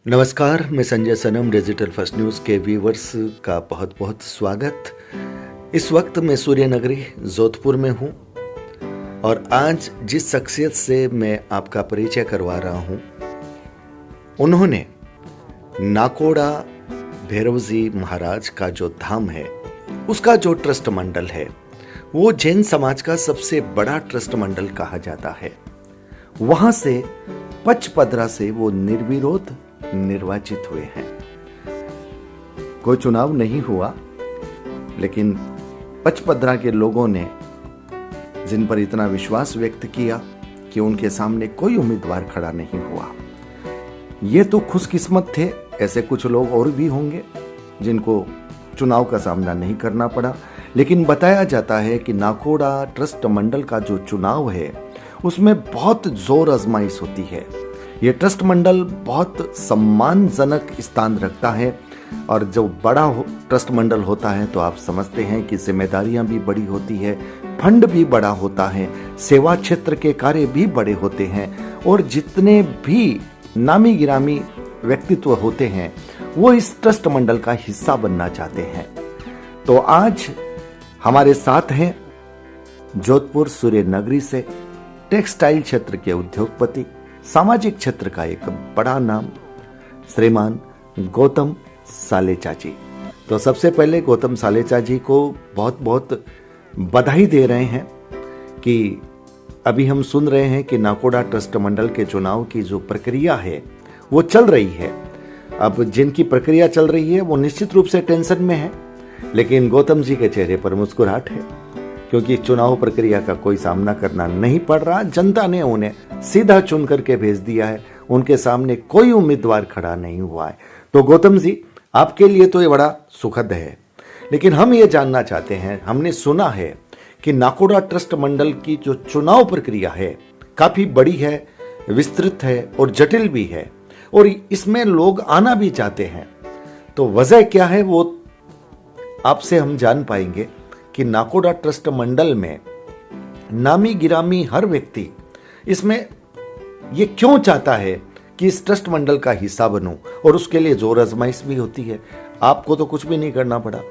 नमस्कार, मैं संजय सनम digital first news के व्यूवर्स का बहुत बहुत स्वागत। इस वक्त मैं सूर्य नगरी जोधपुर में हूँ और आज जिस शख्सियत से मैं आपका परिचय करवा रहा हूँ, उन्होंने नाकोड़ा भैरव जी महाराज का जो धाम है, उसका जो ट्रस्ट मंडल है, वो जैन समाज का सबसे बड़ा ट्रस्ट मंडल कहा जाता है। वहां से पचपदरा से वो निर्विरोध निर्वाचित हुए हैं। कोई चुनाव नहीं हुआ, लेकिन पचपदरा के लोगों ने जिन पर इतना विश्वास व्यक्त किया कि उनके सामने कोई उम्मीदवार खड़ा नहीं हुआ, ये तो खुशकिस्मत थे। ऐसे कुछ लोग और भी होंगे जिनको चुनाव का सामना नहीं करना पड़ा। लेकिन बताया जाता है कि नाकोड़ा ट्रस्ट मंडल का जो चुनाव है, उसमें बहुत जोर आजमाइश होती है। ये ट्रस्ट मंडल बहुत सम्मानजनक स्थान रखता है और जो बड़ा ट्रस्ट मंडल होता है तो आप समझते हैं कि जिम्मेदारियां भी बड़ी होती है, फंड भी बड़ा होता है, सेवा क्षेत्र के कार्य भी बड़े होते हैं और जितने भी नामी गिरामी व्यक्तित्व होते हैं वो इस ट्रस्ट मंडल का हिस्सा बनना चाहते हैं। तो आज हमारे साथ हैं जोधपुर सूर्य नगरी से टेक्सटाइल क्षेत्र के उद्योगपति, सामाजिक क्षेत्र का एक बड़ा नाम, श्रीमान गौतम सालेचा जी। तो सबसे पहले गौतम सालेचा जी को बहुत बहुत बधाई दे रहे हैं कि अभी हम सुन रहे हैं कि नाकोड़ा ट्रस्ट मंडल के चुनाव की जो प्रक्रिया है वो चल रही है। अब जिनकी प्रक्रिया चल रही है वो निश्चित रूप से टेंशन में है, लेकिन गौतम जी के चेहरे पर मुस्कुराहट है, क्योंकि चुनाव प्रक्रिया का कोई सामना करना नहीं पड़ रहा। जनता ने उन्हें सीधा चुन करके भेज दिया है, उनके सामने कोई उम्मीदवार खड़ा नहीं हुआ है। तो गौतम जी, आपके लिए तो ये बड़ा सुखद है, लेकिन हम ये जानना चाहते हैं, हमने सुना है कि नाकोड़ा ट्रस्ट मंडल की जो चुनाव प्रक्रिया है काफी बड़ी है, विस्तृत है और जटिल भी है, और इसमें लोग आना भी चाहते हैं। तो वजह क्या है वो आपसे हम जान पाएंगे कि नाकोड़ा ट्रस्ट मंडल में नामी गिरामी हर व्यक्ति इसमें ये क्यों चाहता है कि इस ट्रस्ट मंडल का हिस्सा बनूं, और उसके लिए जोर आजमाइश भी होती है। आपको तो कुछ भी नहीं करना पड़ा,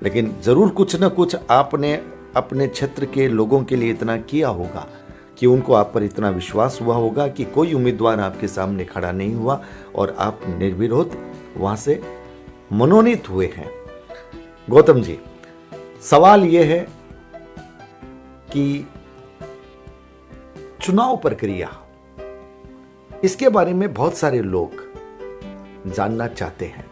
लेकिन जरूर कुछ ना कुछ आपने अपने क्षेत्र के लोगों के लिए इतना किया होगा कि उनको आप पर इतना विश्वास हुआ होगा कि कोई उम्मीदवार आपके सामने खड़ा नहीं हुआ और आप निर्विरोध वहां से मनोनीत हुए हैं। गौतम जी, सवाल यह है कि चुनाव प्रक्रिया, इसके बारे में बहुत सारे लोग जानना चाहते हैं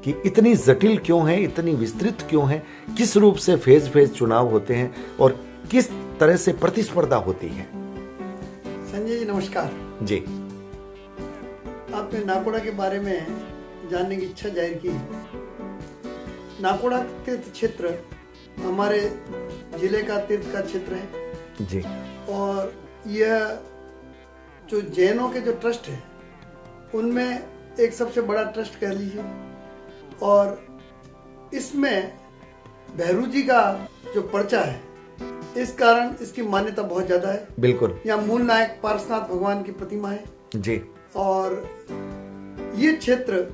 कि इतनी जटिल क्यों है, इतनी विस्तृत क्यों है, किस रूप से फेज फेज चुनाव होते हैं और किस तरह से प्रतिस्पर्धा होती है। संजय जी नमस्कार जी। आपने नाकोड़ा के बारे में जानने की इच्छा जाहिर की। नाकोड़ा तीर्थ क्षेत्र हमारे जिले का तीर्थ का क्षेत्र है जी, और यह जो जैनों के जो ट्रस्ट है उनमें एक सबसे बड़ा ट्रस्ट कह लीजिए, और इसमें भैरू जी का जो पर्चा है, इस कारण इसकी मान्यता बहुत ज्यादा है। बिल्कुल। यहाँ मूल नायक पार्श्वनाथ भगवान की प्रतिमा है जी, और ये क्षेत्र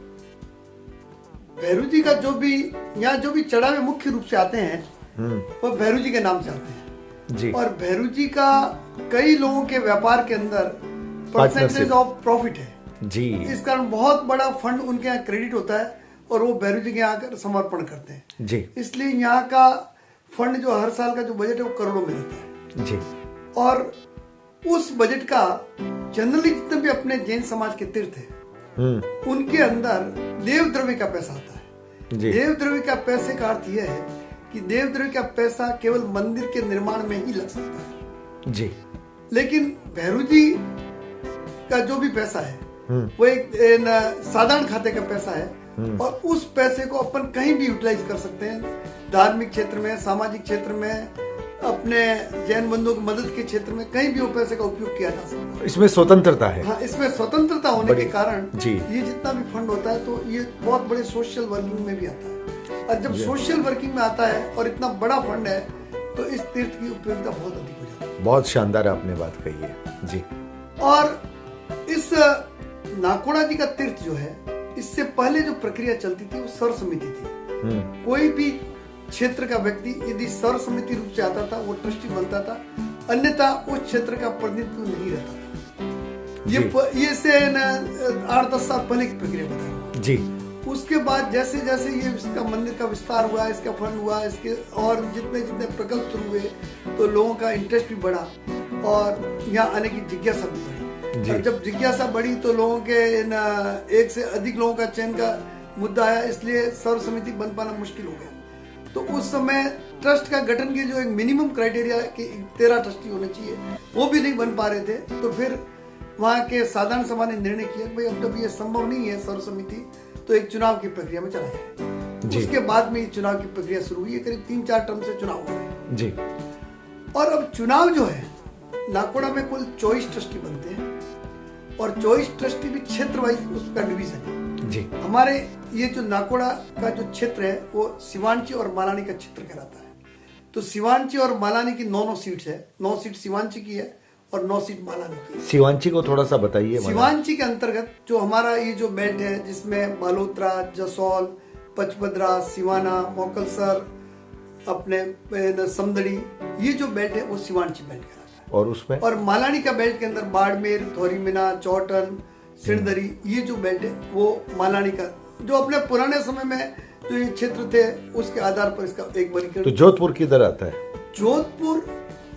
भैरू जी का जो भी यहाँ जो भी चढ़ावे मुख्य रूप से आते हैं वो भैरू जी के नाम से आते हैं जी। और भैरू जी का कई लोगों के व्यापार के अंदर परसेंटेज ऑफ प्रॉफिट है जी। इस कारण बहुत बड़ा फंड उनके यहाँ क्रेडिट होता है और वो भैरू जी के यहाँ आकर समर्पण करते हैं जी। इसलिए यहाँ का फंड जो हर साल का जो बजट है वो करोड़ों में रहता है जी। और उस बजट का जनरली जितने भी अपने जैन समाज के तीर्थ है उनके अंदर देव द्रव्य का पैसा आता है जी। देव द्रव्य का पैसे का अर्थ यह है कि देव द्रव्य का पैसा केवल मंदिर के निर्माण में ही लग सकता है जी, लेकिन भैरू जी का जो भी पैसा है वो एक साधारण खाते का पैसा है और उस पैसे को अपन कहीं भी यूटिलाइज कर सकते हैं। धार्मिक क्षेत्र में, सामाजिक क्षेत्र में, अपने जैन बंधुओं की मदद के क्षेत्र में कहीं भी वो पैसे का उपयोग किया जा सकता है। इसमें स्वतंत्रता है। हाँ, इसमें स्वतंत्रता होने के कारण जी, ये जितना भी फंड होता है तो ये बहुत बड़े सोशल वर्किंग में भी आता है, और जब सोशल वर्किंग में आता है और इतना बड़ा फंड है तो इस तीर्थ की उपयोगिता बहुत अधिक हो जाती है। बहुत शानदार आपने बात कही है जी। और इस नाकोड़ा जी का तीर्थ जो है, इससे पहले जो प्रक्रिया चलती थी वो सर्व समिति थी। कोई भी क्षेत्र का व्यक्ति यदि सर्व समिति रूप से आता था वो ट्रस्टी बनता था, अन्यथा उस क्षेत्र का प्रतिनिधित्व नहीं रहता था। ये से 8-10 साल पहले की प्रक्रिया बता रहा हूँ जी। उसके बाद जैसे जैसे ये इसका मंदिर का विस्तार हुआ, इसका फंड हुआ, इसके और जितने जितने प्रकल्प शुरू हुए तो लोगों का इंटरेस्ट भी बढ़ा और यहाँ आने की जिज्ञासा भी बढ़ी। और जब जिज्ञासा बढ़ी तो लोगों के एक से अधिक लोगों का चयन का मुद्दा आया, इसलिए सर्व समिति बन पाना मुश्किल हो गया। तो उस समय ट्रस्ट का गठन के जो एक मिनिमम क्राइटेरिया कि 13 ट्रस्टी होने चाहिए वो भी नहीं बन पा रहे थे। तो फिर वहाँ के साधारण सभा ने निर्णय किया भाई अब जब ये संभव नहीं है सर्व समिति, तो एक चुनाव की प्रक्रिया में चला जाए। उसके बाद में ये चुनाव की प्रक्रिया शुरू हुई है, करीब 3-4 टर्म से चुनाव हो रहे हैं जी। और अब चुनाव जो है, नाकोड़ा में कुल 24 ट्रस्टी बनते हैं और 24 ट्रस्टी भी क्षेत्र वाइज उसका डिवीजन है जी। हमारे ये जो नाकोड़ा का जो क्षेत्र है वो सिवांची और मालानी का क्षेत्र कहलाता है। तो सिवांची और मालानी की 9 सीट्स है, 9 सीट सिवांची की है और 9 सीट मालानी की। सिवांची को थोड़ा सा बताइए। सिवांची के अंतर्गत जो हमारा ये जो बेल्ट है जिसमें बालोतरा, जसौल, पचपदरा, सिवाना, मोकलसर, अपने समदड़ी, ये जो बेल्ट है वो सिवांची बेल्ट कहलाता है। और उसमें और मालानी का बेल्ट के अंदर बाड़मेर, थोरीमिना, चौटन, सिरदरी, ये जो बेल्ट है वो मालानी का, जो अपने पुराने समय में जो ये क्षेत्र थे उसके आधार पर इसका एक वर्गीकरण। तो जोधपुर किधर आता है? जोधपुर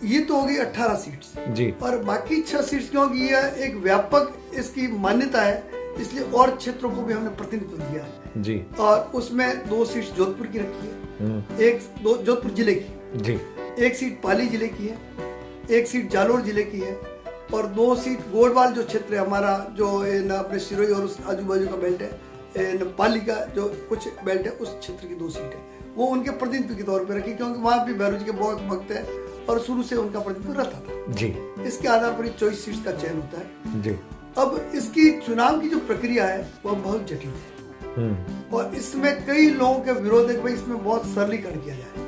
ये तो हो गई 18 सीट्स जी, और बाकी 6 सीट्स क्योंकि ये एक व्यापक इसकी मान्यता है इसलिए और क्षेत्रों को भी हमने प्रतिनिधित्व दिया है जी। और उसमें 2 सीट्स जोधपुर की रखी है, एक जोधपुर जिले की जी, 1 सीट पाली जिले की है, 1 सीट जालोर जिले की है और 2 सीट गोडवाल जो क्षेत्र है हमारा, जो अपने सिरोही और उस आजू बाजू का बेल्ट है, पाली का जो कुछ बेल्ट है उस क्षेत्र की 2 सीट है, वो उनके प्रतिनिधित्व के तौर पर रखी क्योंकि वहाँ भी भैरव जी के बहुत भक्त है और शुरू से उनका प्रतिनिधित्व रहता था जी। इसके आधार पर 24 सीट्स का चयन होता है जी। अब इसकी चुनाव की जो प्रक्रिया है वह बहुत जटिल है और इसमें कई लोगों के विरोध है कि भाई इसमें बहुत सरलीकरण किया जाए।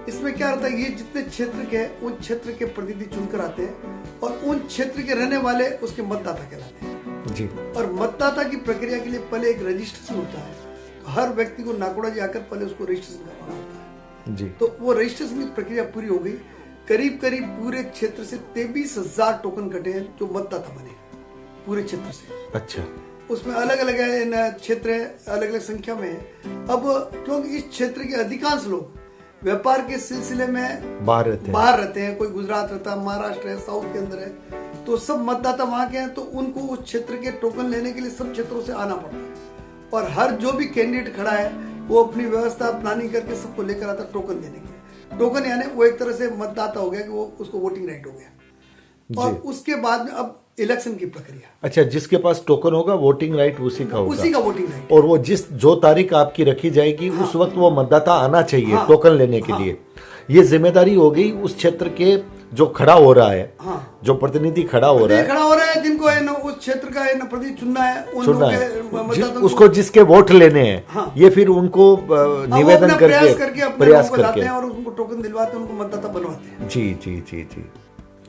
इसमें क्या रहता है, ये जितने क्षेत्र के उन क्षेत्र के प्रतिनिधि चुनकर आते हैं और उन क्षेत्र के रहने वाले उसके मतदाता कहलाते हैं जी। और मतदाता की प्रक्रिया के लिए पहले एक रजिस्ट्रेशन होता है, तो हर व्यक्ति को नाकोड़ा जी आकर पहले उसको रजिस्ट्रेशन करवाना होता है जी। तो वो रजिस्ट्रेशन की प्रक्रिया पूरी हो गई, करीब करीब पूरे क्षेत्र से 23,000 टोकन कटे हैं जो मतदाता बने पूरे क्षेत्र से। अच्छा, उसमें अलग अलग क्षेत्र है, अलग अलग संख्या में है। अब क्योंकि इस क्षेत्र के अधिकांश लोग व्यापार के सिलसिले में बाहर रहते हैं, कोई गुजरात रहता है, महाराष्ट्र है, साउथ के अंदर है, तो सब मतदाता वहां के हैं, तो उनको उस क्षेत्र के टोकन लेने के लिए सब क्षेत्रों से आना पड़ता है और हर जो भी कैंडिडेट खड़ा है वो अपनी व्यवस्था प्लानिंग करके सबको लेकर आता टोकन देने के। टोकन यानी वो एक तरह से मतदाता हो गया कि वो उसको वोटिंग राइट हो गया। और उसके बाद में अब इलेक्शन की प्रक्रिया। अच्छा, जिसके पास टोकन होगा वोटिंग राइट उसी का होगा, उसी का वोटिंग राइट। और वो जो तारीख आपकी रखी जाएगी उस वक्त वो मतदाता आना चाहिए टोकन लेने के लिए। ये जिम्मेदारी हो गई उस क्षेत्र के जो खड़ा हो रहा है, जो प्रतिनिधि खड़ा हो रहा है, जिनको है ना उस क्षेत्र का है ना प्रतिनिधि चुनना है, उसको जिसके वोट लेने हैं, ये फिर उनको निवेदन करके प्रयास करके हैं और उनको टोकन दिलवाते हैं, उनको मतदाता बनवाते हैं जी जी जी जी।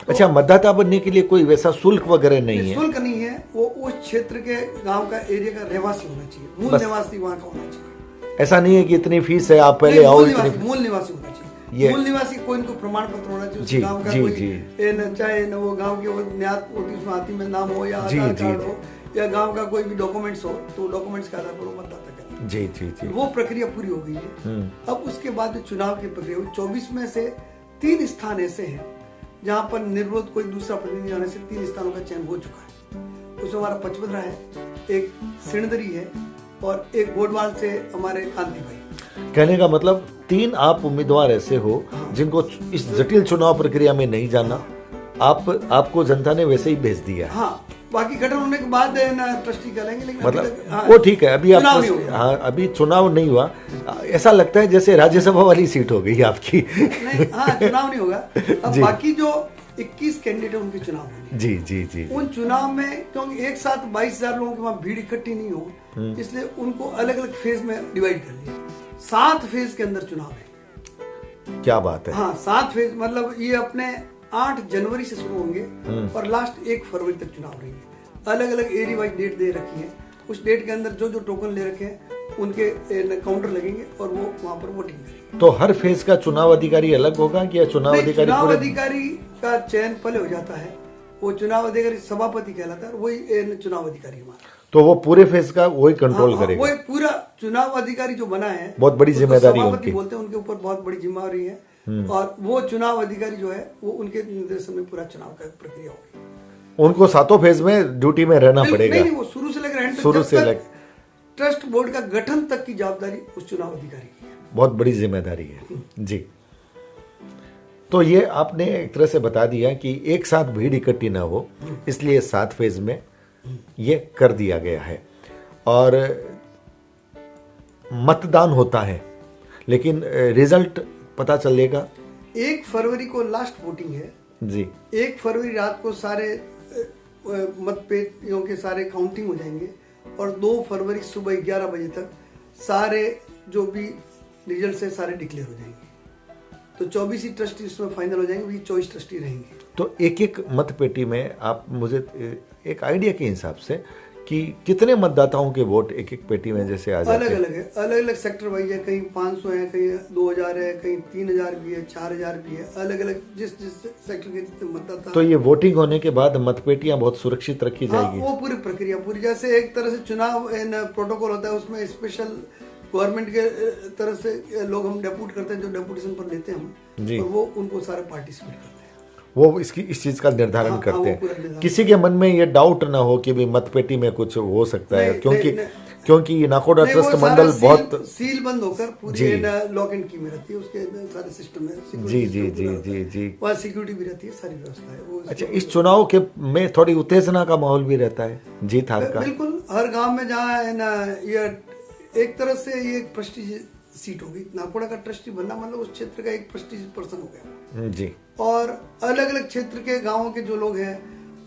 अच्छा, मतदाता बनने के लिए कोई वैसा शुल्क वगैरह नहीं है? शुल्क नहीं है, वो उस क्षेत्र के गांव का एरिया का रहवासी होना चाहिए, मूल निवासी वहाँ का होना चाहिए। ऐसा नहीं है कि इतनी फीस है आप पहले आओ, मूल निवासी होना चाहिए। मूल निवासी कोई इनको प्रमाण पत्र होना चाहिए, गांव का कोई चाहे न वो गांव के वो न्यात होती उसमें हाथी में नाम हो या आधार कार्ड हो या गांव का कोई भी डॉक्यूमेंट्स हो, तो डॉक्यूमेंट्स के आधार पर वो मतदाता करें जी जी जी। वो प्रक्रिया पूरी हो गई है। अब उसके बाद चुनाव की प्रक्रिया हुई। 24 में से 3 स्थान ऐसे हैं जहाँ पर निर्विरोध कोई दूसरा प्रतिनिधि आने से 3 स्थानों का चयन हो चुका है। उसमें हमारा पचपदरा है, एक सिरदरी है और एक गोडवाल से हमारे कांति भाई। कहने का मतलब 3 आप उम्मीदवार ऐसे हो जिनको इस जटिल चुनाव प्रक्रिया में नहीं जाना, आपको जनता ने वैसे ही भेज दिया। हाँ, बाकी गठन होने के बाद ना ट्रस्टी करेंगे, लेकिन मतलब वो ठीक है। अभी अभी चुनाव नहीं हुआ, ऐसा लगता है जैसे राज्यसभा वाली सीट हो गई आपकी। नहीं, चुनाव नहीं होगा। अब बाकी जो 21 कैंडिडेट उनके चुनाव होंगे जी जी जी। उन चुनाव में क्योंकि एक साथ 22,000 लोगों की वहाँ भीड़ इकट्ठी नहीं हो, इसलिए उनको अलग अलग फेज में डिवाइड कर लिया। 7 फेज के अंदर चुनाव है। क्या बात है। हाँ, 7 फेज मतलब ये अपने 8 जनवरी से शुरू होंगे और लास्ट 1 फरवरी तक चुनाव रहेंगे। अलग अलग एरिया वाइज डेट दे रखी है। उस डेट के अंदर जो जो टोकन ले रखे हैं उनके काउंटर लगेंगे और वो वहाँ पर वोटिंग करेंगे। तो हर फेज का चुनाव अधिकारी अलग होगा कि चुनाव अधिकारी का चयन पहले हो जाता है, वो चुनाव अधिकारी सभापति कहलाता है, वही चुनाव अधिकारी हमारा। तो वो पूरे फेज का वही कंट्रोल करेगा। वही पूरा चुनाव अधिकारी जो बना है, बहुत बड़ी जिम्मेदारी उनकी, बोलते हैं, उनके ऊपर बहुत बड़ी जिम्मेदारी है। और वो चुनाव अधिकारी जो है वो उनके निर्देशन में पूरा चुनाव का प्रक्रिया होगी। उनको 7 फेज में ड्यूटी में रहना पड़ेगा। नहीं, वो शुरू से लेकर शुरू से ट्रस्ट बोर्ड का गठन तक की जवाबदारी उस चुनाव अधिकारी की है। बहुत बड़ी जिम्मेदारी है जी। तो ये आपने एक तरह से बता दिया कि एक साथ भीड़ इकट्ठी ना हो, इसलिए 7 फेज में ये कर दिया गया है। और मतदान होता है, लेकिन रिजल्ट पता चलेगा 1 फरवरी को लास्ट वोटिंग है जी। 1 फरवरी रात को सारे मतपेटियों के सारे काउंटिंग हो जाएंगे और 2 फरवरी सुबह 11 बजे तक सारे जो भी रिजल्ट है सारे डिक्लेयर हो जाएंगे। तो 24 ही ट्रस्टी इसमें फाइनल हो जाएंगे, वही 24 ट्रस्टी रहेंगे। तो एक मतपेटी में आप मुझे एक आइडिया के हिसाब से कि कितने मतदाताओं के वोट एक पेटी में जैसे आ जाते हैं? अलग अलग है, अलग अलग सेक्टर वाइज है, कहीं 500 है, कहीं 2000 है, कहीं 3000 भी है, 4000 भी है, अलग अलग जिस सेक्टर के जितने मतदाता। तो ये वोटिंग होने के बाद मतपेटियां बहुत सुरक्षित रखी जाएगी? वो पूरी प्रक्रिया पूरी, जैसे एक तरह से चुनाव प्रोटोकॉल होता है, उसमें स्पेशल गवर्नमेंट के तरफ से लोग हम डेप्यूट करते हैं, जो डेप्यूटेशन पर लेते हैं हम, और वो उनको सारे पार्टिसिपेट करते हैं, वो इस चीज का निर्धारण करते हैं। किसी के मन में ये डाउट ना हो कि भाई मतपेटी में कुछ हो सकता है, क्योंकि नाकोड़ा ट्रस्ट मंडल बहुत सील बंद होकर पूरी लॉक एंड की में रहती है, उसके सारे सिस्टम है। जी जी जी जी जी, वहाँ सिक्योरिटी भी रहती है, सारी व्यवस्था है वो। अच्छा, इस चुनाव के में थोड़ी उत्तेजना का माहौल भी रहता है जीत हार का? बिल्कुल, हर गाँव में जहाँ है ना, ये एक तरह से ये एक प्रेस्टीज सीट होगी। नाकोड़ा का ट्रस्टी बनना मतलब उस क्षेत्र का एक प्रेस्टीज पर्सन हो गया जी। और अलग अलग क्षेत्र के गांवों के जो लोग हैं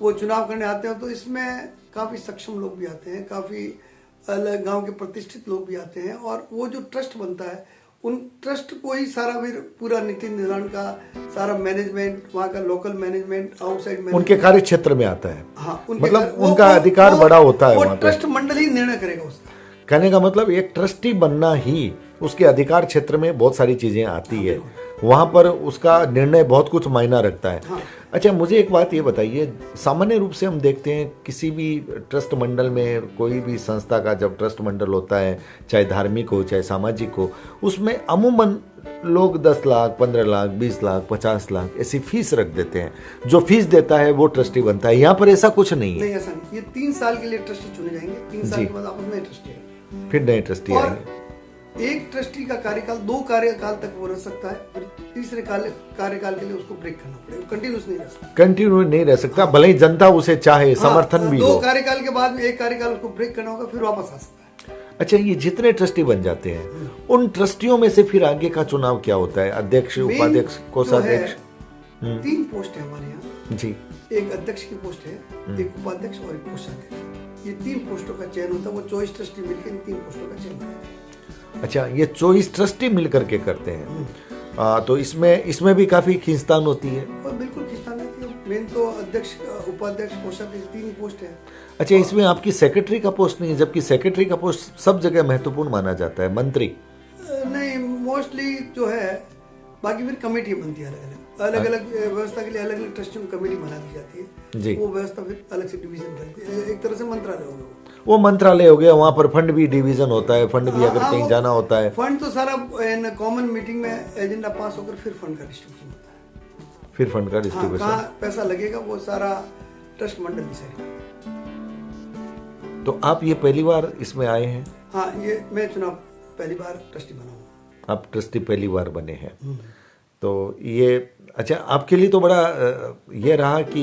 वो चुनाव करने आते हैं, तो इसमें काफी सक्षम लोग भी आते हैं, काफी अलग गांव के प्रतिष्ठित लोग भी आते हैं। और वो जो ट्रस्ट बनता है, उन ट्रस्ट को ही सारा फिर पूरा नीति निर्धारण का सारा मैनेजमेंट, वहाँ का लोकल मैनेजमेंट, आउटसाइड मैनेजमेंट उनके कार्य क्षेत्र में आता है। हाँ, मतलब उनका अधिकार बड़ा होता है। वो ट्रस्ट मंडल ही निर्णय करेगा उसका। कहने का मतलब एक ट्रस्टी बनना ही उसके अधिकार क्षेत्र में बहुत सारी चीजें आती है, वहां पर उसका निर्णय बहुत कुछ मायना रखता है। हाँ। अच्छा, मुझे एक बात ये बताइए, सामान्य रूप से हम देखते हैं किसी भी ट्रस्ट मंडल में, कोई भी संस्था का जब ट्रस्ट मंडल होता है, चाहे धार्मिक हो चाहे सामाजिक हो, उसमें अमूमन लोग 10 लाख 15 लाख 20 लाख 50 लाख ऐसी फीस रख देते हैं। जो फीस देता है वो ट्रस्टी बनता है। यहाँ पर ऐसा कुछ नहीं है। नहीं, ऐसा नहीं। ये 3 साल के लिए ट्रस्टी चुने जाएंगे, 3 साल के बाद आपस में ट्रस्टी आएंगे, फिर नए ट्रस्टी आएंगे। एक ट्रस्टी का कार्यकाल 2 कार्यकाल तक वो रह सकता है, फिर तीसरे कार्यकाल के लिए उसको ब्रेक करना पड़ेगा, कंटिन्यूस नहीं रह सकता। कंटिन्यू नहीं रह सकता, भले ही जनता उसे चाहे, समर्थन भी हो। 2 कार्यकाल के बाद में 1 कार्यकाल उसको ब्रेक करना होगा, फिर वापस आ सकता है। अच्छा, ये जितने ट्रस्टी बन जाते हैं, उन ट्रस्टियों में से फिर आगे का चुनाव क्या होता है? अध्यक्ष, उपाध्यक्ष, कोषाध्यक्ष? 3 पोस्ट है हमारे यहाँ जी। एक अध्यक्ष की पोस्ट है, एक उपाध्यक्ष और एक कोषाध्यक्ष। ये 3 पोस्टों का चयन होता है। वो 24 ट्रस्टी मिलकर इन 3 पोस्टों का चयन करते हैं। अच्छा, ये 24 ट्रस्टी मिलकर के करते हैं। तो इसमें भी काफी खींचतान होती है। और बिल्कुल खींचतान रहती है। मेन तो अध्यक्ष, उपाध्यक्ष, कोषाध्यक्ष 3 ही पोस्ट है। अच्छा, इसमें आपकी सेक्रेटरी का पोस्ट नहीं है, जबकि सेक्रेटरी का पोस्ट सब जगह महत्वपूर्ण माना जाता है। मंत्री नहीं, मोस्टली जो है, बाकी फिर कमेटी बनती है अलग अलग व्यवस्था के लिए, अलग अलग ट्रस्टियों की कमेटी बना दी जाती है जी। वो व्यवस्था फिर अलग से डिवीजन करती है, एक तरह से मंत्रालय हो गया। वो मंत्रालय हो गया, वहाँ पर फंड भी डिवीजन होता है, फंड भी अगर कहीं जाना होता है। फंड तो सारा कॉमन मीटिंग में एजेंडा पास होकर फिर फंड का डिस्ट्रीब्यूशन होता है। फिर फंड का डिस्ट्रीब्यूशन, कहाँ पैसा लगेगा वो सारा ट्रस्ट मंडल डिसाइड। तो आप ये पहली बार इसमें आए हैं? हाँ, ये मैं चुनाव पहली बार ट्रस्टी बना हूँ। आप ट्रस्टी पहली बार बने हैं, तो ये अच्छा, आपके लिए तो बड़ा ये रहा कि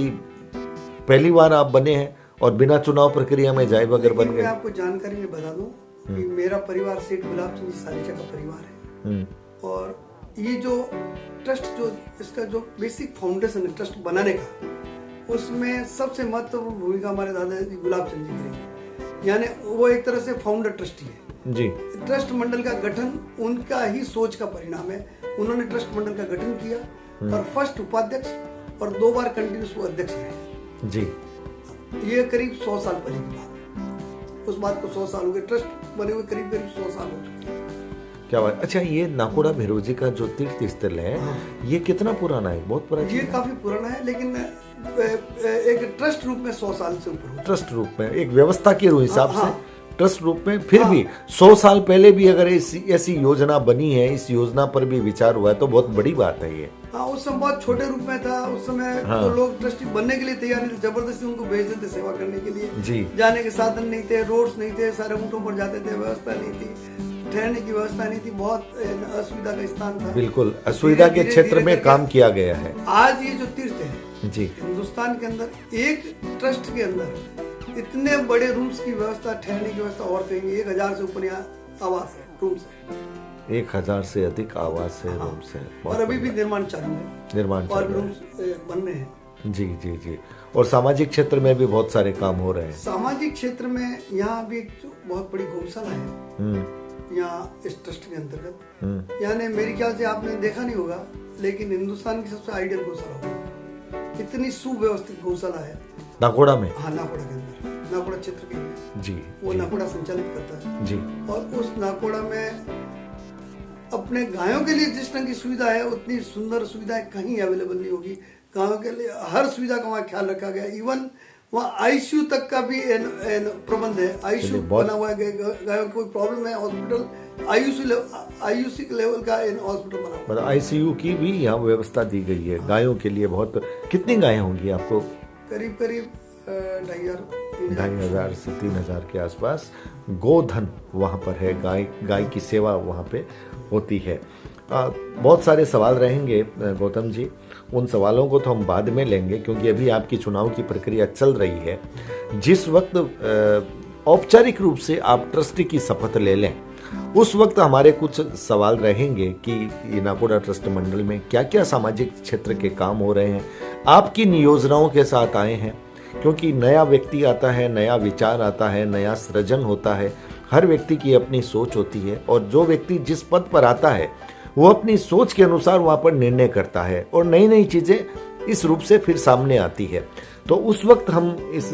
पहली बार आप बने हैं और बिना चुनाव प्रक्रिया में जाए बगैर बन गए। मैं आपको जानकारी में बता दूं कि मेरा परिवार सेठ गुलाब चंद जी सालेचा का परिवार है। और ये जो ट्रस्ट, जो इसका जो बेसिक फाउंडेशन है ट्रस्ट बनाने का, उसमें सबसे महत्वपूर्ण भूमिका हमारे दादाजी गुलाब चंद जी करेंगे। यानी वो एक तरह से फाउंडर ट्रस्टी है जी। ट्रस्ट मंडल का गठन उनका ही सोच का परिणाम है। उन्होंने ट्रस्ट मंडल का गठन किया और फर्स्ट उपाध्यक्ष और 2 बार कंटिन्यूस वो अध्यक्ष रहे जी। ये करीब 100 साल पहले की बात है। उस बात को 100 साल हो गए, ट्रस्ट बने हुए करीब 100 साल हो चुके हैं। क्या बात। अच्छा, ये नाकोड़ा भैरोजी का जो तीर्थ स्थल है, ये कितना पुराना है? बहुत पुराना। ये काफी पुराना है, लेकिन एक ट्रस्ट रूप में 100 साल से ऊपर। ट्रस्ट रूप में, एक व्यवस्था के हिसाब से ट्रस्ट रूप में, फिर भी 100 साल पहले भी अगर ऐसी योजना बनी है, इस योजना पर भी विचार हुआ है, तो बहुत बड़ी बात है ये। हाँ, उस समय बहुत छोटे रूप में था। उस समय तो लोग ट्रस्टी बनने के लिए तैयार नहीं थे, जबरदस्ती उनको भेज देते सेवा करने के लिए। जी। जाने के साधन नहीं थे, रोड्स नहीं थे, सारे ऊँटों पर जाते थे, व्यवस्था नहीं थी, ठहरने की व्यवस्था नहीं थी, बहुत असुविधा का स्थान था। बिल्कुल असुविधा के क्षेत्र में काम किया गया है। आज ये जो तीर्थ है जी, हिंदुस्तान के अंदर एक ट्रस्ट के अंदर इतने बड़े रूम्स की व्यवस्था, ठहरने की व्यवस्था और कहीं 1000 से ऊपर यहाँ आवास है, रूम्स है। 1000 से अधिक आवास है, रूम्स है। और अभी भी निर्माण चालू है, निर्माण और रूम्स बन रहे हैं। जी जी जी। और सामाजिक क्षेत्र में भी बहुत सारे काम हो रहे हैं। सामाजिक क्षेत्र में यहाँ भी एक बहुत बड़ी गौशाला है यहाँ इस ट्रस्ट के अंतर्गत। यानी मेरे ख्याल से आपने देखा नहीं होगा, लेकिन हिंदुस्तान की सबसे आइडियल गौशाला होगी। इतनी सुव्यवस्थित गौशाला है नाकोड़ा में। हाँ, नाकोड़ा के अंदर, नाकोड़ा क्षेत्र के अंदर जी, वो नाकोड़ा संचालित करता है जी। और उस नाकोड़ा में अपने गायों के लिए जिस तरह की सुविधा है, उतनी सुंदर सुविधाएं कहीं अवेलेबल नहीं होगी। गायों के लिए हर सुविधा का वहाँ ख्याल रखा गया। इवन वहाँ आईसीयू तक का भी प्रबंध है। आईसीयू बना हुआ है, गायों को कोई प्रॉब्लम है, हॉस्पिटल आईयूसी के लेवल का हॉस्पिटल बना हुआ है। आईसीयू की भी यहाँ व्यवस्था दी गई है गायों के लिए। बहुत, कितनी गायें होंगी आपको? करीब 2500 से 3000 के आसपास गोधन वहाँ पर है। गाय की सेवा वहाँ पे होती है। बहुत सारे सवाल रहेंगे गौतम जी, उन सवालों को तो हम बाद में लेंगे, क्योंकि अभी आपकी चुनाव की प्रक्रिया चल रही है। जिस वक्त औपचारिक रूप से आप ट्रस्टी की शपथ ले लें, उस वक्त हमारे कुछ सवाल रहेंगे कि नाकोड़ा ट्रस्ट मंडल में क्या क्या सामाजिक क्षेत्र के काम हो रहे हैं, आप किन योजनाओं के साथ आए हैं। क्योंकि नया व्यक्ति आता है, नया विचार आता है, नया सृजन होता है। हर व्यक्ति की अपनी सोच होती है, और जो व्यक्ति जिस पद पर आता है वो अपनी सोच के अनुसार वहाँ पर निर्णय करता है, और नई नई चीज़ें इस रूप से फिर सामने आती है। तो उस वक्त हम इस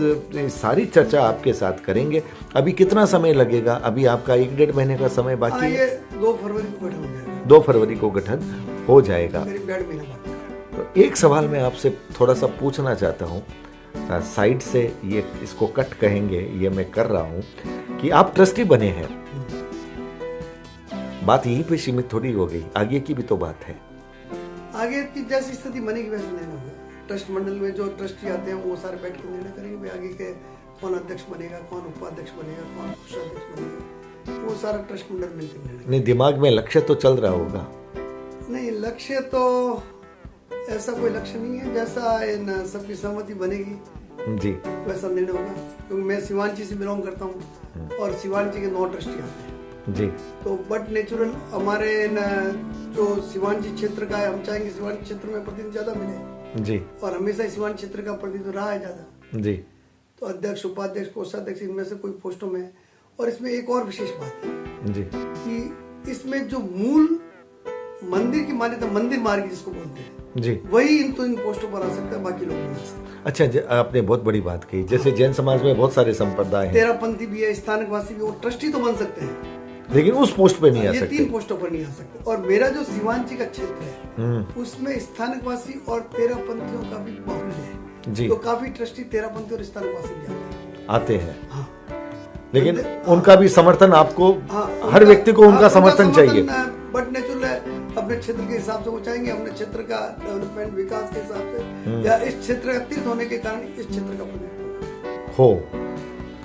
सारी चर्चा आपके साथ करेंगे। अभी कितना समय लगेगा? अभी आपका 1-1.5 महीने का समय बाकी है। 2 फरवरी को गठन हो जाएगा। 2 फरवरी को गठन हो जाएगा। करीब 1.5 महीना बाकी। तो एक सवाल मैं आपसे थोड़ा सा पूछना चाहता हूँ, साइड से ये इसको कट कहेंगे, ये मैं कर रहा हूँ कि आप ट्रस्टी बने हैं, बात यहीं पे सीमित थोड़ी हो गई, आगे की भी तो बात है। आगे की जैसी स्थिति बनेगी वैसे निर्णय होगा। ट्रस्ट मंडल में जो ट्रस्टी आते हैं वो सारे बैठ के निर्णय करेंगे भाई आगे के कौन अध्यक्ष बनेगा, कौन उपाध्यक्ष बनेगा, कौन कोषाध्यक्ष बनेगा, वो सारा ट्रस्ट मंडल मिलकर निर्णय। नहीं, दिमाग में लक्ष्य तो चल रहा होगा? नहीं, लक्ष्य तो ऐसा कोई लक्ष्य नहीं है, जैसा सबकी सहमति बनेगी जी वैसा निर्णय होगा। क्योंकि मैं शिवांची से बिलोंग करता हूँ और शिवांची के 9 ट्रस्टी आते हैं जी। तो बट नेचुरल हमारे जो शिवांची क्षेत्र का है, हम चाहेंगे शिवांची क्षेत्र में प्रतिनिधि ज्यादा मिले जी, और हमेशा शिवांची क्षेत्र का प्रतिनिधि रहा है ज्यादा जी। तो अध्यक्ष, उपाध्यक्ष, कोषाध्यक्ष, इनमें से कोई पोस्टों में। और इसमें एक और विशेष बात है जी कि इसमें जो मूल मंदिर की मान्यता, मंदिर मार्ग जिसको बोलते हैं जी, वही इन पोस्टों पर आ सकता है, बाकी लोग नहीं आ सकते। अच्छा, आपने बहुत बड़ी बात कही। जैसे जैन समाज में बहुत सारे संप्रदाय हैं, तेरापंथी भी है, स्थानकवासी भी, और ट्रस्टी तो बन सकते हैं, लेकिन उस पोस्ट पे नहीं आ सकते। 3 पोस्टों पर नहीं आ सकते। और मेरा जो शिवांची का क्षेत्र है उसमें स्थानकवासी और तेरापंथियों का भी बाहुल्य है जी। तो काफी ट्रस्टी तेरापंथी और स्थानकवासी भी आते हैं। हाँ। लेकिन उनका भी समर्थन आपको, हर व्यक्ति को उनका समर्थन चाहिए। बट नेचुरल है, अपने क्षेत्र के हिसाब से वो चाहेंगे, अपने क्षेत्र का डेवलपमेंट, विकास के हिसाब से, या इस क्षेत्र का तीर्थ होने के कारण इस क्षेत्र का प्रतिनिधित्व हो।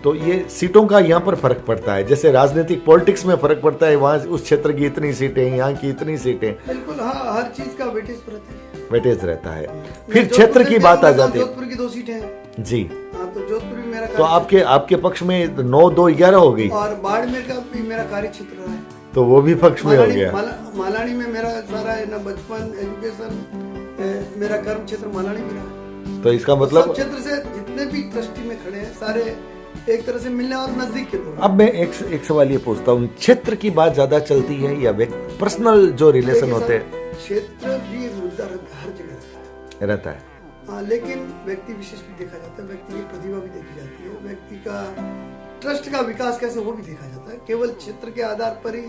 तो ये सीटों का यहाँ पर फर्क पड़ता है, जैसे राजनीतिक पॉलिटिक्स में फर्क पड़ता है, वहाँ उस क्षेत्र की इतनी सीटें, यहाँ की इतनी सीटें। बिल्कुल, हाँ, हर चीज का वेटेज रहता है। फिर क्षेत्र की बात आ जाती है। जोधपुर की 2 सीटें हैं जी। हाँ, तो जोधपुर भी मेरा, तो आपके पक्ष में 9-2-11 हो गई, और बाड़मेर का भी मेरा कार्य क्षेत्र रहा है, तो वो भी पक्ष में हो गया। मालानी में मेरा सारा है ना, बचपन, एजुकेशन, मेरा कर्म क्षेत्र मालानी भी रहा। तो इसका मतलब सब क्षेत्र से जितने भी ट्रस्टी में खड़े हैं सारे एक तरह से मिलने और नजदीक के लोग। अब मैं एक सवाल ये पूछता हूँ, क्षेत्र की बात ज्यादा चलती है या पर्सनल जो रिलेशन होते हैं? क्षेत्र भी एक मुद्दा रहता है, हर जगह रहता है। हाँ, लेकिन व्यक्ति विशेष भी देखा जाता है, व्यक्ति की प्रतिभा भी देखी जाती है, व्यक्ति का ट्रस्ट का विकास कैसे वो भी देखा जाता है। केवल क्षेत्र के आधार पर ही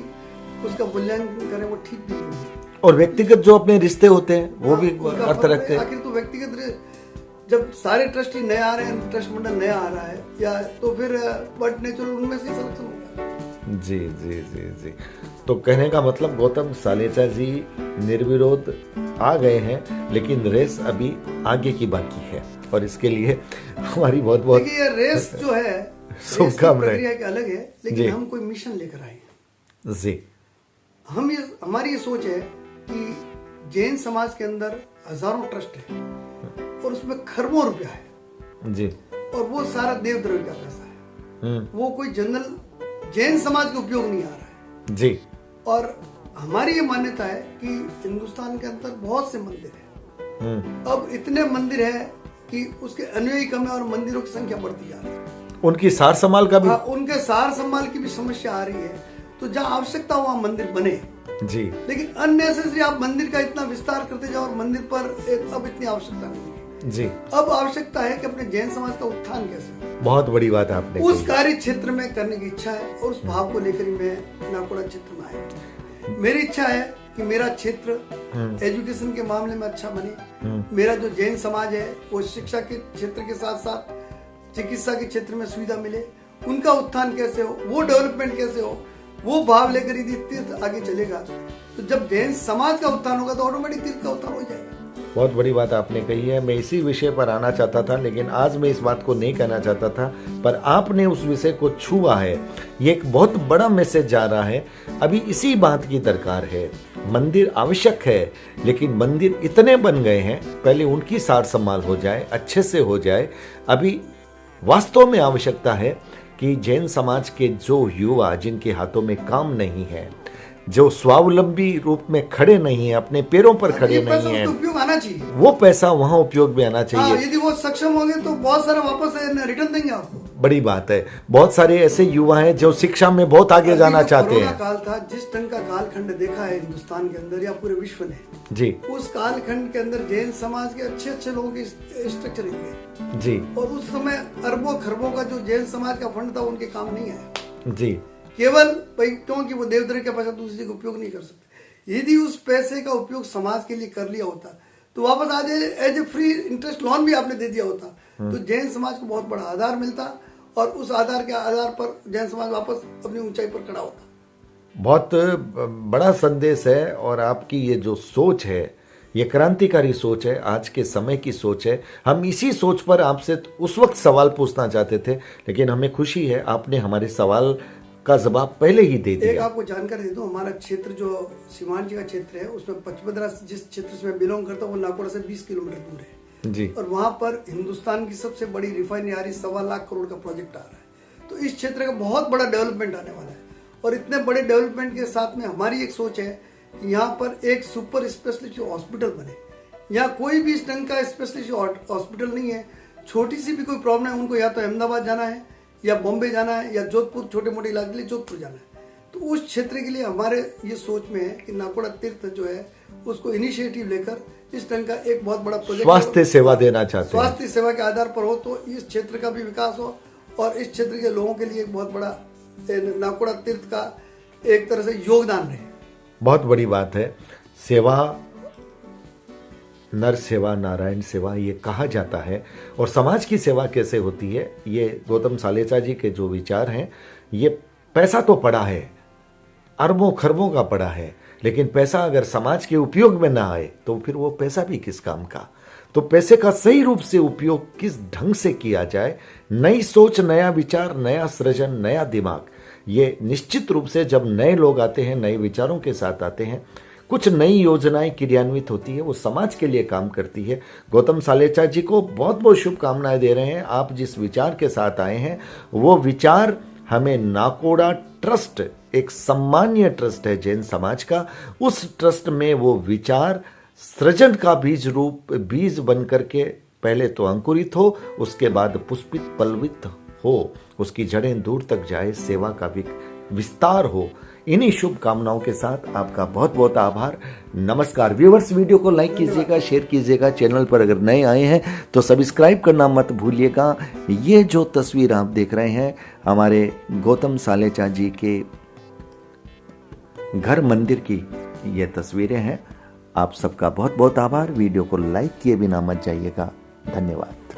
उसका मूल्यांकन करें वो ठीक भी नहीं है। और व्यक्तिगत जो अपने रिश्ते होते हैं वो भी अर्थ रखते हैं। आखिर तो व्यक्तिगत जब सारे ट्रस्टी नए आ रहे हैं, ट्रस्ट मंडल नया आ रहा है या तो फिर बट नेचुरल उनमें से सिलेक्शन होगा। जी जी जी जी। तो कहने का मतलब गौतम सालेचा जी निर्विरोध आ गए हैं, लेकिन रेस अभी आगे की बाकी है और इसके लिए हमारी बहुत बहुत ये रेस जो है शुभकामनाएं अलग है, लेकिन हम कोई मिशन लेकर आए हैं जी। हमारी ये सोच है कि जैन समाज के अंदर हजारों ट्रस्ट है और उसमें खरबों रुपया है जी, और वो सारा देवद्रव्य का पैसा है, वो कोई जनरल जैन समाज के उपयोग नहीं आ रहा है जी। और हमारी ये मान्यता है कि हिंदुस्तान के अंदर बहुत से मंदिर है, अब इतने मंदिर है कि उसके अनुयायी कम है और मंदिरों की संख्या बढ़ती जा रही है। उनकी सार संभाल का भी उनके सार संभाल की भी समस्या आ रही है, तो जहाँ आवश्यकता हो वहाँ मंदिर बने जी, लेकिन अननेसेसरी आप मंदिर का इतना विस्तार करते जाओ और मंदिर पर अब इतनी आवश्यकता नहीं है जी। अब आवश्यकता है कि अपने जैन समाज का उत्थान कैसे हो। बहुत बड़ी बात है आपने उस कार्य क्षेत्र में करने की इच्छा है और उस भाव को लेकर ही मैं नाकोड़ा क्षेत्र में आया। मेरी इच्छा है कि मेरा क्षेत्र एजुकेशन के मामले में अच्छा बने, मेरा जो जैन समाज है वो शिक्षा के क्षेत्र के साथ साथ चिकित्सा के क्षेत्र में सुविधा मिले, उनका उत्थान कैसे हो, वो डेवलपमेंट कैसे हो, वो भाव लेकर यदि तीर्थ आगे चलेगा तो जब जैन समाज का उत्थान होगा तो ऑटोमेटिक तीर्थ का उत्थान हो जाएगा। बहुत बड़ी बात आपने कही है। मैं इसी विषय पर आना चाहता था, लेकिन आज मैं इस बात को नहीं कहना चाहता था, पर आपने उस विषय को छुआ है। ये एक बहुत बड़ा मैसेज जा रहा है। अभी इसी बात की दरकार है। मंदिर आवश्यक है, लेकिन मंदिर इतने बन गए हैं, पहले उनकी सार संभाल हो जाए, अच्छे से हो जाए। अभी वास्तव में आवश्यकता है कि जैन समाज के जो युवा जिनके हाथों में काम नहीं है, जो स्वावलंबी रूप में खड़े नहीं है, अपने पैरों पर खड़े नहीं है, उपयोग आना चाहिए, वो पैसा वहां उपयोग में आना चाहिए। यदि वो सक्षम होंगे तो बहुत सारा वापस रिटर्न देंगे आपको। बड़ी बात है। बहुत सारे ऐसे युवा हैं जो शिक्षा में बहुत आगे जाना चाहते हैं। काल था, जिस ढंग का कालखंड देखा है हिंदुस्तान के अंदर या पूरे विश्व ने जी, उस कालखंड के अंदर जैन समाज के अच्छे अच्छे लोगों की स्ट्रक्चर हुए जी, और उस समय अरबों खरबों का जो जैन समाज का फंड था उनके काम नहीं आया जी। केवल भाई क्योंकि वो देवद्रव्य का पैसा दूसरे का उपयोग नहीं कर सकते। यदि उस पैसे का उपयोग समाज के लिए कर लिया होता तो वापस आज as a free interest loan भी आपने दे दिया होता तो जैन समाज को बहुत बड़ा आधार मिलता और उस आधार के आधार पर जैन समाज वापस अपनी ऊंचाई पर खड़ा होता। बहुत बड़ा संदेश है और आपकी ये जो सोच है ये क्रांतिकारी सोच है, आज के समय की सोच है। हम इसी सोच पर आपसे उस वक्त सवाल पूछना चाहते थे, लेकिन हमें खुशी है आपने हमारे सवाल का जवाब पहले ही दे दिया। एक आपको जानकारी दे दूं, हमारा क्षेत्र जो सीमांत का क्षेत्र है उसमें पचपदरा जिस क्षेत्र से मैं बिलोंग करता हूँ वो नाकोड़ा से 20 किलोमीटर दूर है जी, और वहाँ पर हिंदुस्तान की सबसे बड़ी रिफाइनरी आ रही, 1.25 लाख करोड़ का प्रोजेक्ट आ रहा है। तो इस क्षेत्र का बहुत बड़ा डेवलपमेंट आने वाला है और इतने बड़े डेवलपमेंट के साथ में हमारी एक सोच है कि यहाँ पर एक सुपर स्पेशलिटी हॉस्पिटल बने। यहाँ कोई भी इस ढंग का स्पेशलिटी हॉस्पिटल नहीं है। छोटी सी भी कोई प्रॉब्लम है उनको या तो अहमदाबाद जाना है या बॉम्बे जाना है या जोधपुर, छोटे मोटे इलाज के लिए जोधपुर जाना है। तो उस क्षेत्र के लिए हमारे ये सोच में है कि नाकोड़ा तीर्थ जो है उसको इनिशिएटिव लेकर इस ढंग का एक बहुत बड़ा प्रोजेक्ट स्वास्थ्य सेवा देना चाहते हैं। स्वास्थ्य सेवा के आधार पर हो तो इस क्षेत्र का भी विकास हो और इस क्षेत्र के लोगों के लिए एक बहुत बड़ा नाकोड़ा तीर्थ का एक तरह से योगदान रहे। बहुत बड़ी बात है। सेवा, नर सेवा, नारायण सेवा ये कहा जाता है और समाज की सेवा कैसे होती है, ये गौतम सालेचा जी के जो विचार हैं। ये पैसा तो पड़ा है, अरबों खरबों का पड़ा है, लेकिन पैसा अगर समाज के उपयोग में ना आए तो फिर वो पैसा भी किस काम का। तो पैसे का सही रूप से उपयोग किस ढंग से किया जाए, नई सोच, नया विचार, नया सृजन, नया दिमाग, ये निश्चित रूप से जब नए लोग आते हैं, नए विचारों के साथ आते हैं, कुछ नई योजनाएं क्रियान्वित होती है, वो समाज के लिए काम करती है। गौतम सालेचा जी को बहुत बहुत शुभकामनाएं दे रहे हैं। आप जिस विचार के साथ आए हैं वो विचार हमें नाकोड़ा ट्रस्ट, एक सम्मानीय ट्रस्ट है जैन समाज का, उस ट्रस्ट में वो विचार सृजन का बीज बन करके पहले तो अंकुरित हो, उसके बाद पुष्पित पल्लवित हो, उसकी जड़ें दूर तक जाए, सेवा का विस्तार हो। इन्हीं शुभकामनाओं के साथ आपका बहुत बहुत आभार। नमस्कार व्यूअर्स, वीडियो को लाइक कीजिएगा, शेयर कीजिएगा। चैनल पर अगर नए आए हैं तो सब्सक्राइब करना मत भूलिएगा। ये जो तस्वीर आप देख रहे हैं हमारे गौतम सालेचा जी के घर मंदिर की ये तस्वीरें हैं। आप सबका बहुत बहुत आभार। वीडियो को लाइक किए बिना मत जाइएगा। धन्यवाद।